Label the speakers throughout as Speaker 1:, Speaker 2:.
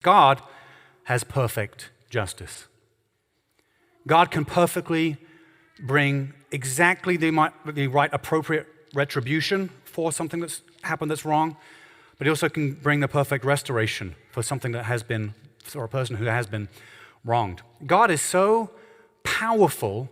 Speaker 1: God has perfect justice. God can perfectly bring exactly the right appropriate retribution for something that's happened that's wrong, but he also can bring the perfect restoration for something that has been, or a person who has been wronged. God is so powerful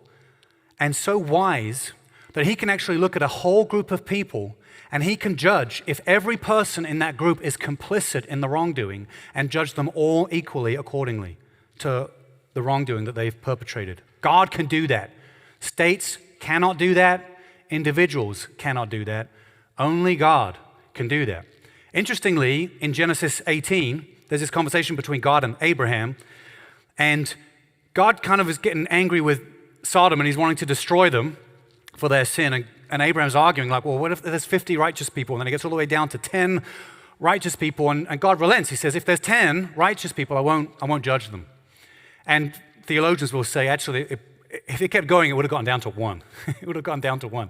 Speaker 1: and so wise that he can actually look at a whole group of people and he can judge if every person in that group is complicit in the wrongdoing and judge them all equally accordingly to the wrongdoing that they've perpetrated. God can do that. States cannot do that. Individuals cannot do that. Only God can do that. Interestingly, in Genesis 18, there's this conversation between God and Abraham, and God kind of is getting angry with Sodom and he's wanting to destroy them for their sin. And Abraham's arguing like, well, what if there's 50 righteous people? And then it gets all the way down to 10 righteous people. And God relents. He says, if there's 10 righteous people, I won't judge them. And theologians will say, actually, if it kept going, it would have gotten down to 1. It would have gone down to 1.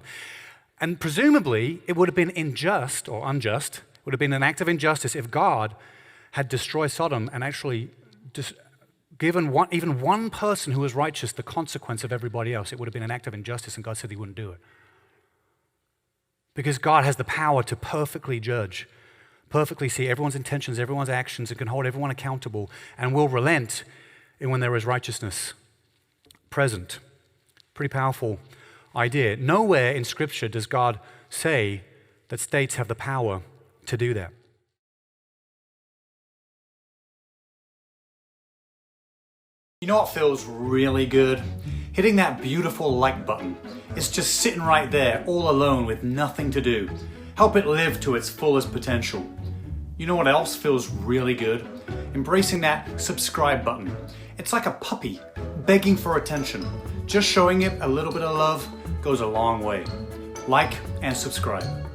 Speaker 1: And presumably, it would have been unjust, it would have been an act of injustice if God had destroyed Sodom and actually just given even one person who was righteous the consequence of everybody else. It would have been an act of injustice, and God said he wouldn't do it. Because God has the power to perfectly judge, perfectly see everyone's intentions, everyone's actions, and can hold everyone accountable, and will relent when there is righteousness present. Pretty powerful idea. Nowhere in Scripture does God say that states have the power to do that.
Speaker 2: You know what feels really good? Hitting that beautiful like button. It's just sitting right there, all alone with nothing to do. Help it live to its fullest potential. You know what else feels really good? Embracing that subscribe button. It's like a puppy begging for attention. Just showing it a little bit of love goes a long way. Like and subscribe.